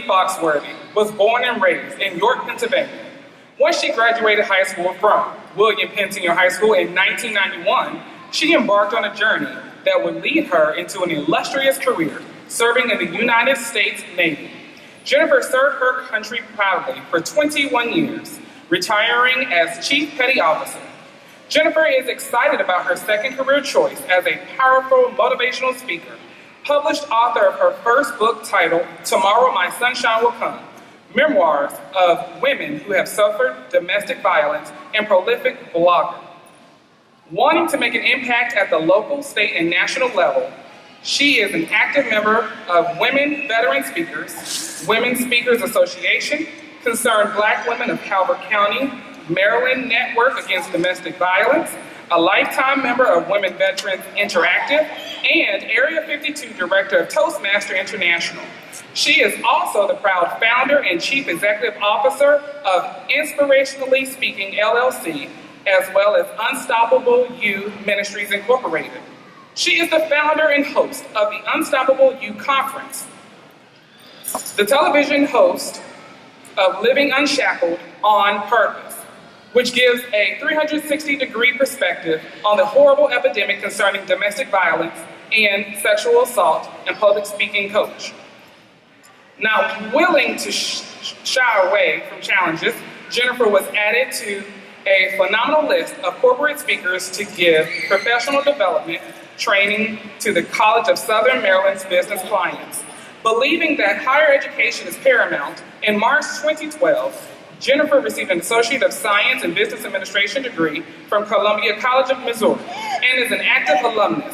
Foxworthy was born and raised in York, Pennsylvania. Once she graduated high school from William Penn Senior High School in 1991, she embarked on a journey that would lead her into an illustrious career, serving in the United States Navy. Jennifer served her country proudly for 21 years, retiring as Chief Petty Officer. Jennifer is excited about her second career choice as a powerful motivational speaker, published author of her first book titled Tomorrow My Sunshine Will Come, memoirs of women who have suffered domestic violence, and prolific blogger. Wanting to make an impact at the local, state, and national level, she is an active member of Women Veteran Speakers, Women's Speakers Association, Concerned Black Women of Calvert County, Maryland Network Against Domestic Violence, a lifetime member of Women Veterans Interactive, and Area 52 Director of Toastmaster International. She is also the proud founder and Chief Executive Officer of Inspirationally Speaking LLC, as well as Unstoppable You Ministries Incorporated. She is the founder and host of the Unstoppable You Conference, the television host of Living Unshackled on Purpose, which gives a 360-degree perspective on the horrible epidemic concerning domestic violence and sexual assault, and public speaking coach. Not willing to shy away from challenges, Jennifer was added to a phenomenal list of corporate speakers to give professional development training to the College of Southern Maryland's business clients. Believing that higher education is paramount, in March 2012, Jennifer received an Associate of Science in Business Administration degree from Columbia College of Missouri and is an active alumnus.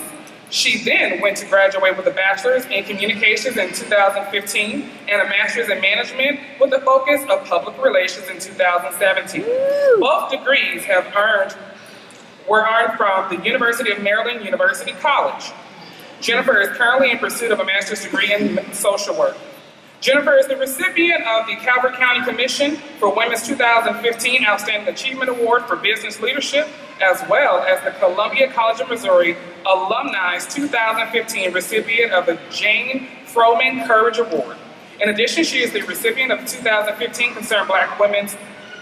She then went to graduate with a bachelor's in communications in 2015 and a master's in management with a focus of public relations in 2017. Both degrees were earned from the University of Maryland University College. Jennifer is currently in pursuit of a master's degree in social work. Jennifer is the recipient of the Calvert County Commission for Women's 2015 Outstanding Achievement Award for Business Leadership, as well as the Columbia College of Missouri Alumni's 2015 recipient of the Jane Froman Courage Award. In addition, she is the recipient of the 2015 Concerned Black Women's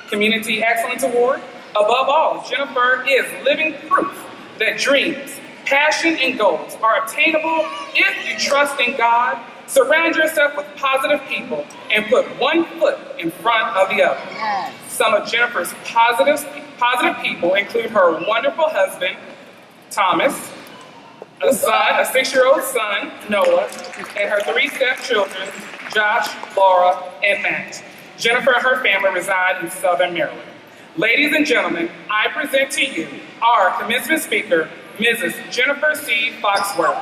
Community Excellence Award. Above all, Jennifer is living proof that dreams, passion, and goals are obtainable if you trust in God, surround yourself with positive people, and put one foot in front of the other. Yes. Some of Jennifer's positive people include her wonderful husband, Thomas, a 6-year-old son, Noah, and her 3 stepchildren, Josh, Laura, and Matt. Jennifer and her family reside in Southern Maryland. Ladies and gentlemen, I present to you our commencement speaker, Mrs. Jennifer C. Foxworthy.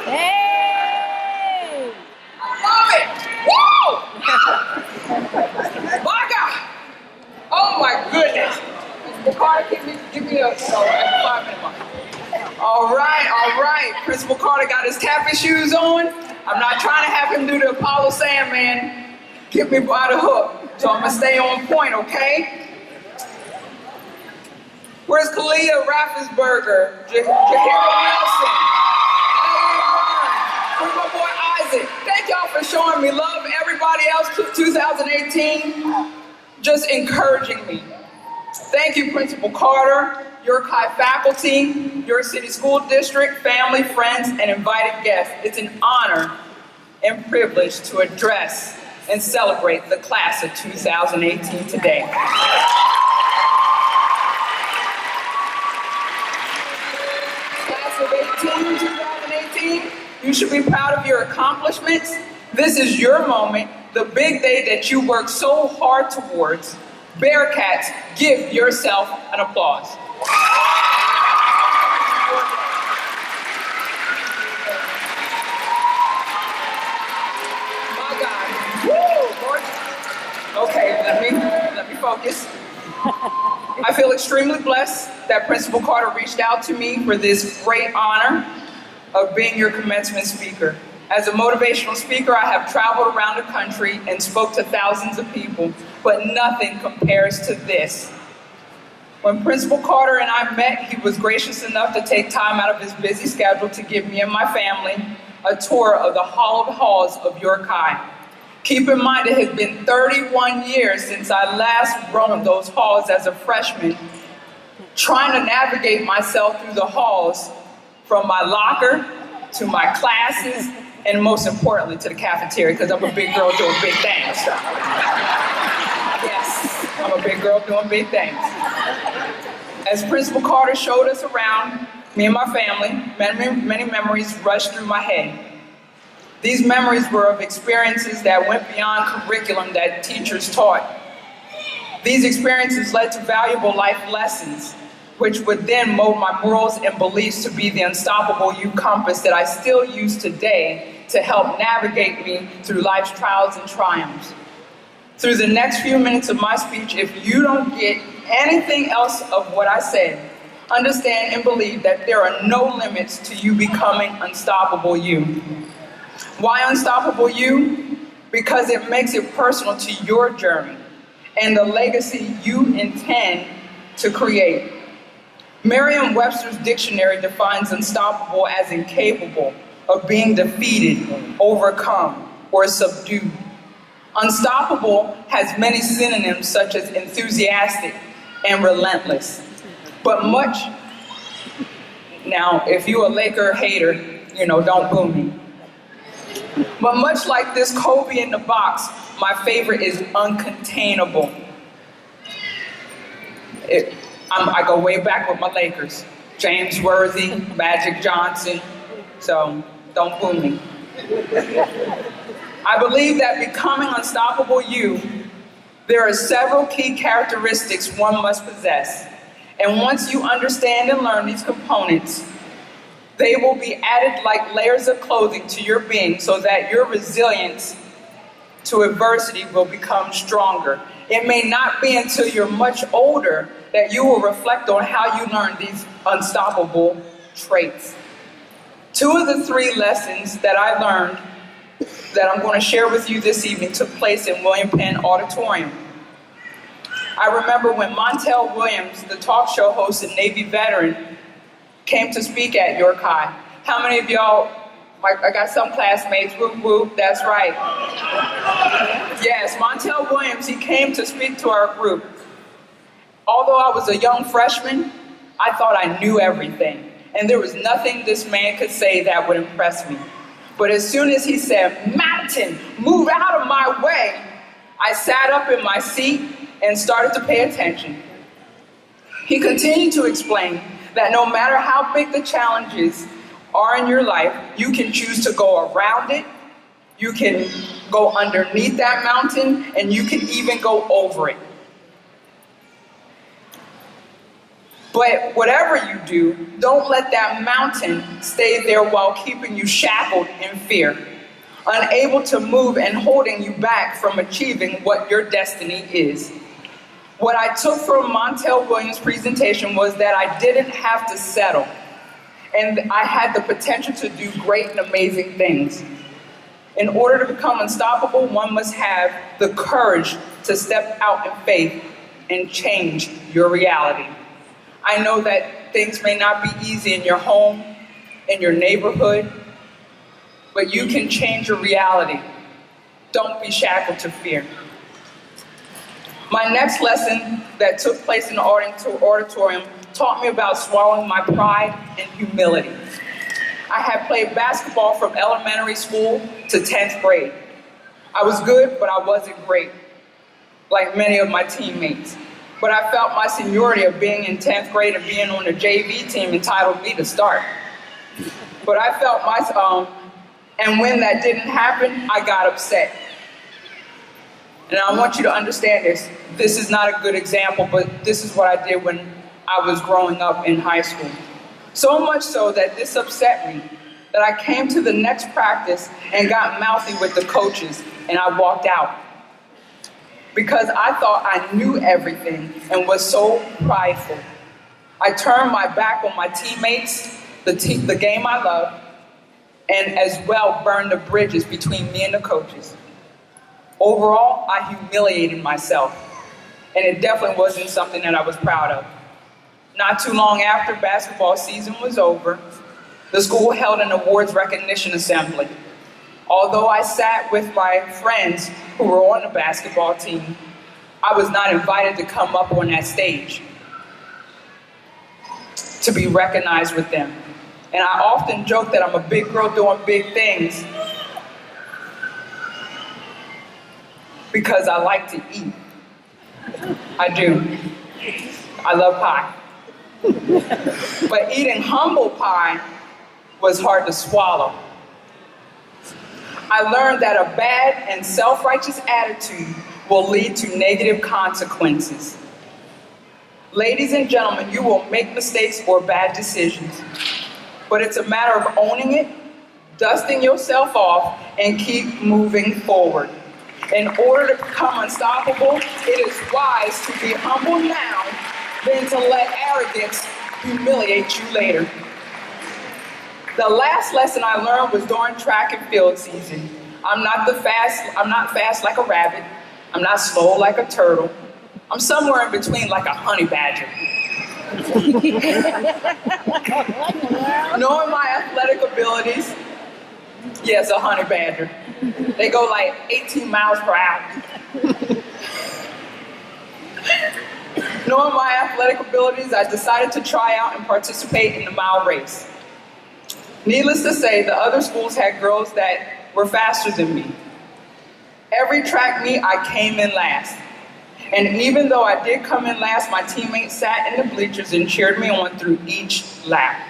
Hey! I love it! Woo! My God! Oh my goodness! Mr. Carter, give me a 5-minute mark. All right. Principal Carter got his tapping shoes on. I'm not trying to have him do the Apollo Sandman. Get me by the hook. So I'm gonna stay on point, okay? Where's Kalia Raffensberger? Jahira Wilson? Where's my boy Isaac? Thank y'all for showing me love. Everybody else, 2018, just encouraging me. Thank you, Principal Carter, York High faculty, York City School District, family, friends, and invited guests. It's an honor and privilege to address and celebrate the class of 2018 today. Class of 2018, you should be proud of your accomplishments. This is your moment, the big day that you worked so hard towards. Bearcats, give yourself an applause. My God. Woo, Lord. Okay, let me focus. I feel extremely blessed that Principal Carter reached out to me for this great honor of being your commencement speaker. As a motivational speaker, I have traveled around the country and spoke to thousands of people, but nothing compares to this. When Principal Carter and I met, he was gracious enough to take time out of his busy schedule to give me and my family a tour of the hallowed halls of York High. Keep in mind, it has been 31 years since I last roamed those halls as a freshman, trying to navigate myself through the halls from my locker to my classes, and most importantly, to the cafeteria, because I'm a big girl doing big things. Yes, I'm a big girl doing big things. As Principal Carter showed us around, me and my family, many memories rushed through my head. These memories were of experiences that went beyond curriculum that teachers taught. These experiences led to valuable life lessons, which would then mold my morals and beliefs to be the unstoppable you compass that I still use today to help navigate me through life's trials and triumphs. Through the next few minutes of my speech, if you don't get anything else of what I said, understand and believe that there are no limits to you becoming unstoppable you. Why unstoppable you? Because it makes it personal to your journey and the legacy you intend to create. Merriam-Webster's dictionary defines unstoppable as incapable of being defeated, overcome, or subdued. Unstoppable has many synonyms such as enthusiastic and relentless. But now if you're a Laker hater, don't boo me. But much like this Kobe in the box, my favorite is uncontainable. I go way back with my Lakers. James Worthy, Magic Johnson, so don't boo me. I believe that becoming unstoppable you, there are several key characteristics one must possess. And once you understand and learn these components, they will be added like layers of clothing to your being so that your resilience to adversity will become stronger. It may not be until you're much older that you will reflect on how you learned these unstoppable traits. Two of the three lessons that I learned that I'm going to share with you this evening took place in William Penn Auditorium. I remember when Montel Williams, the talk show host and Navy veteran, came to speak at York High. How many of y'all, I got some classmates, whoop whoop, that's right. Yes, Montel Williams, he came to speak to our group. Although I was a young freshman, I thought I knew everything. And there was nothing this man could say that would impress me. But as soon as he said, "Mountain, move out of my way," I sat up in my seat and started to pay attention. He continued to explain that no matter how big the challenges are in your life, you can choose to go around it, you can go underneath that mountain, and you can even go over it. But whatever you do, don't let that mountain stay there while keeping you shackled in fear, unable to move and holding you back from achieving what your destiny is. What I took from Montel Williams' presentation was that I didn't have to settle, and I had the potential to do great and amazing things. In order to become unstoppable, one must have the courage to step out in faith and change your reality. I know that things may not be easy in your home, in your neighborhood, but you can change your reality. Don't be shackled to fear. My next lesson that took place in the auditorium taught me about swallowing my pride and humility. I had played basketball from elementary school to 10th grade. I was good, but I wasn't great, like many of my teammates. But I felt my seniority of being in 10th grade and being on the JV team entitled me to start. But I felt and when that didn't happen, I got upset. And I want you to understand this. This is not a good example, but this is what I did when I was growing up in high school. So much so that this upset me, that I came to the next practice and got mouthy with the coaches, and I walked out. because I thought I knew everything and was so prideful. I turned my back on my teammates, the game I love, and as well burned the bridges between me and the coaches. Overall, I humiliated myself, and it definitely wasn't something that I was proud of. Not too long after basketball season was over, the school held an awards recognition assembly. Although I sat with my friends who were on the basketball team, I was not invited to come up on that stage to be recognized with them. And I often joke that I'm a big girl doing big things because I like to eat. I do. I love pie. But eating humble pie was hard to swallow. I learned that a bad and self-righteous attitude will lead to negative consequences. Ladies and gentlemen, you will make mistakes or bad decisions, but it's a matter of owning it, dusting yourself off, and keep moving forward. In order to become unstoppable, it is wise to be humble now than to let arrogance humiliate you later. The last lesson I learned was during track and field season. I'm not fast like a rabbit. I'm not slow like a turtle. I'm somewhere in between like a honey badger. Knowing my athletic abilities, yes, a honey badger. They go like 18 miles per hour. Knowing my athletic abilities, I decided to try out and participate in the mile race. Needless to say, the other schools had girls that were faster than me. Every track meet, I came in last. And even though I did come in last, my teammates sat in the bleachers and cheered me on through each lap.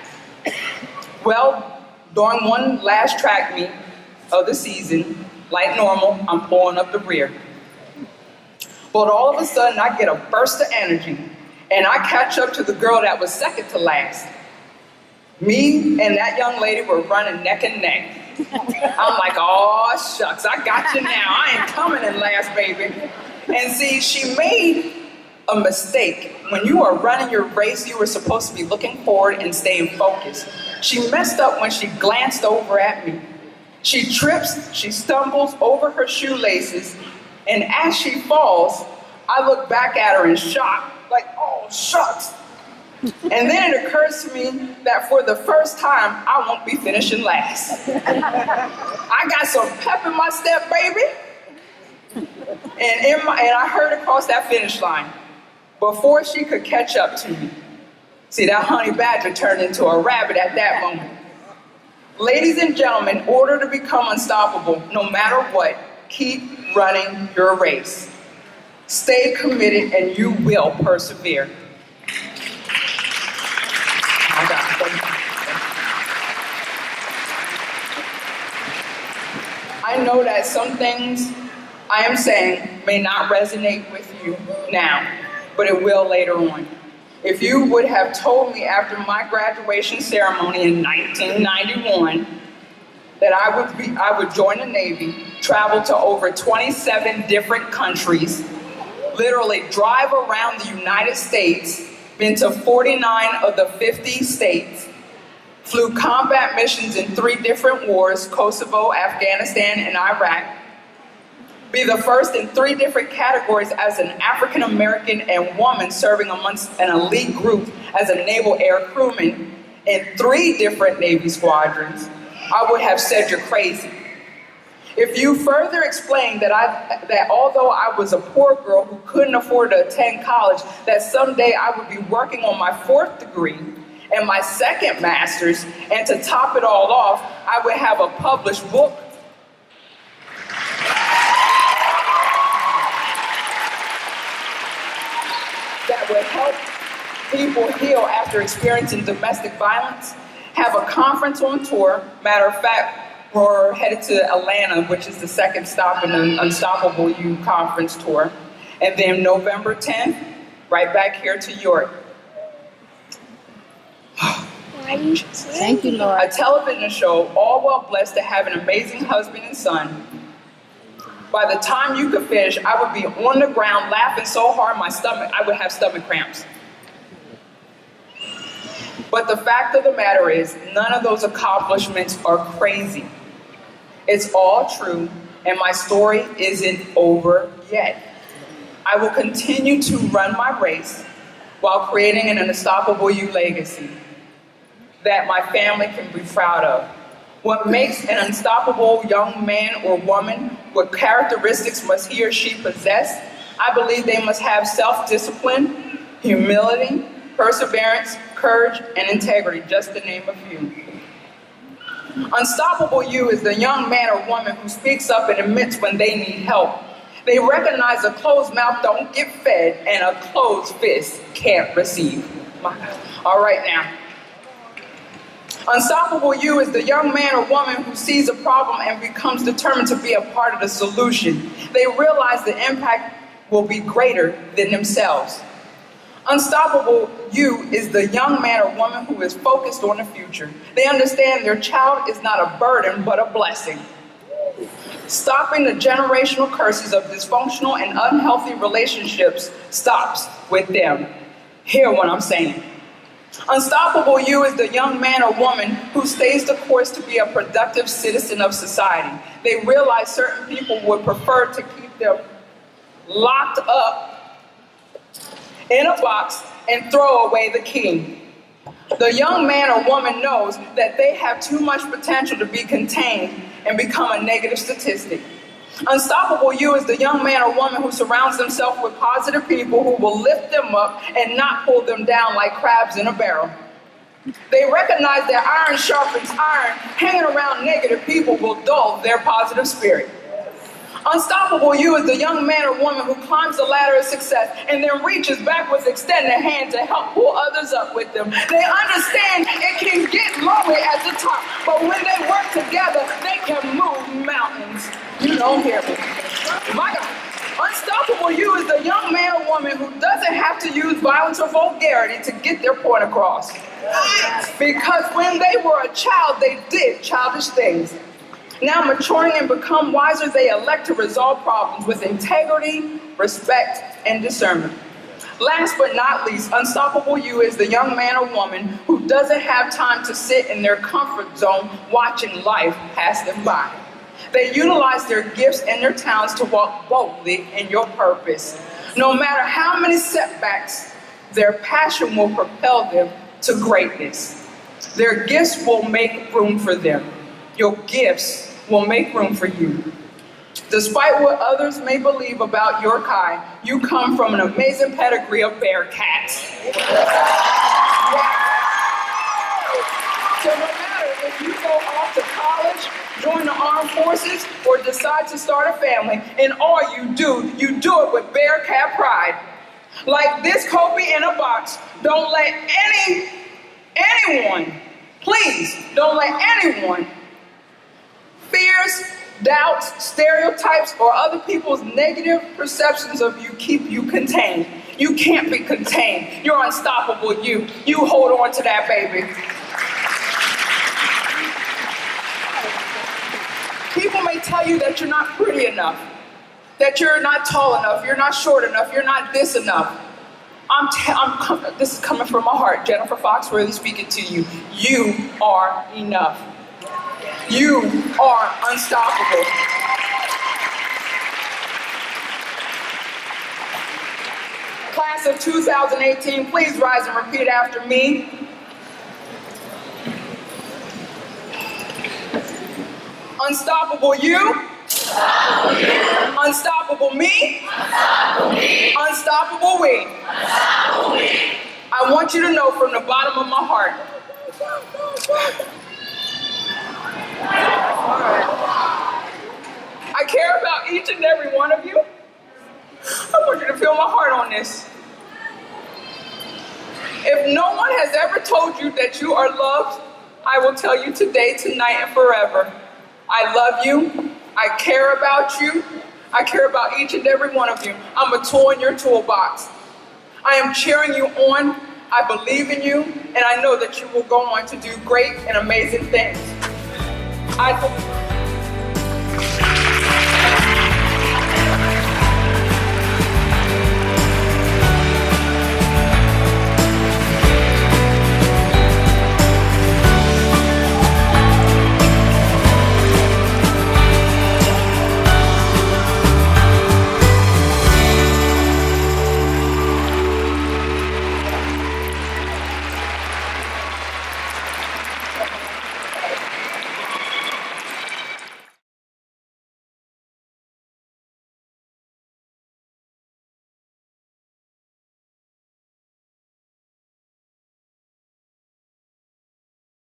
Well, during one last track meet of the season, like normal, I'm pulling up the rear. But all of a sudden, I get a burst of energy, and I catch up to the girl that was second to last. Me and that young lady were running neck and neck. I'm like, oh, shucks, I got you now. I ain't coming in last, baby. And see, she made a mistake. When you are running your race, you were supposed to be looking forward and staying focused. She messed up when she glanced over at me. She trips, she stumbles over her shoelaces, and as she falls, I look back at her in shock, like, oh, shucks. And then it occurs to me that for the first time, I won't be finishing last. I got some pep in my step, baby. And I heard her cross that finish line before she could catch up to me. See, that honey badger turned into a rabbit at that moment. Ladies and gentlemen, in order to become unstoppable, no matter what, keep running your race. Stay committed and you will persevere. I know that some things I am saying may not resonate with you now, but it will later on. If you would have told me after my graduation ceremony in 1991 that I would join the Navy, travel to over 27 different countries, literally drive around the United States, been to 49 of the 50 states, flew combat missions in 3 different wars, Kosovo, Afghanistan, and Iraq, be the first in 3 different categories as an African American and woman serving amongst an elite group as a naval air crewman in 3 different Navy squadrons, I would have said you're crazy. If you further explain that although I was a poor girl who couldn't afford to attend college, that someday I would be working on my 4th degree and my 2nd master's, and to top it all off, I would have a published book that would help people heal after experiencing domestic violence, have a conference on tour. Matter of fact, we're headed to Atlanta, which is the 2nd stop in the Unstoppable You conference tour. And then November 10th, right back here to York. Thank you, Lord. A television show, all well blessed to have an amazing husband and son. By the time you could finish, I would be on the ground laughing so hard I would have stomach cramps. But the fact of the matter is, none of those accomplishments are crazy. It's all true, and my story isn't over yet. I will continue to run my race while creating an unstoppable you legacy that my family can be proud of. What makes an unstoppable young man or woman? What characteristics must he or she possess? I believe they must have self-discipline, humility, perseverance, courage, and integrity, just to name a few. Unstoppable you is the young man or woman who speaks up and admits when they need help. They recognize a closed mouth don't get fed and a closed fist can't receive. All right now. Unstoppable you is the young man or woman who sees a problem and becomes determined to be a part of the solution. They realize the impact will be greater than themselves. Unstoppable you is the young man or woman who is focused on the future. They understand their child is not a burden, but a blessing. Stopping the generational curses of dysfunctional and unhealthy relationships stops with them. Hear what I'm saying. Unstoppable you is the young man or woman who stays the course to be a productive citizen of society. They realize certain people would prefer to keep them locked up in a box and throw away the key. The young man or woman knows that they have too much potential to be contained and become a negative statistic. Unstoppable you is the young man or woman who surrounds themselves with positive people who will lift them up and not pull them down like crabs in a barrel. They recognize that iron sharpens iron. Hanging around negative people will dull their positive spirit. Unstoppable you is the young man or woman who climbs the ladder of success and then reaches back with extended hand to help pull others up with them. They understand it can get lonely at the top, but when they work together, they can move mountains. You don't hear me. My God. Unstoppable you is the young man or woman who doesn't have to use violence or vulgarity to get their point across. Because when they were a child, they did childish things. Now maturing and become wiser, they elect to resolve problems with integrity, respect, and discernment. Last but not least, unstoppable you is the young man or woman who doesn't have time to sit in their comfort zone watching life pass them by. They utilize their gifts and their talents to walk boldly in your purpose. No matter how many setbacks, their passion will propel them to greatness. Their gifts will make room for them. Your gifts will make room for you. Despite what others may believe about your kind, you come from an amazing pedigree of Bearcats. So no matter if you go off to college, join the armed forces, or decide to start a family, in all you do it with Bearcat pride. Like this Kobe in a box, don't let anyone, please, don't let anyone fears, doubts, stereotypes, or other people's negative perceptions of you keep you contained. You can't be contained. You're unstoppable, you. You hold on to that, baby. People may tell you that you're not pretty enough, that you're not tall enough, you're not short enough, you're not this enough. This is coming from my heart. Jennifer Foxworthy speaking to you. You are enough. You are unstoppable. Class of 2018, please rise and repeat after me. Unstoppable you. Unstoppable you. Unstoppable me. Unstoppable me. Unstoppable we. Unstoppable we. I want you to know from the bottom of my heart. I care about each and every one of you. I want you to feel my heart on this. If no one has ever told you that you are loved, I will tell you today, tonight, and forever. I love you. I care about you. I care about each and every one of you. I'm a tool in your toolbox. I am cheering you on. I believe in you, and I know that you will go on to do great and amazing things.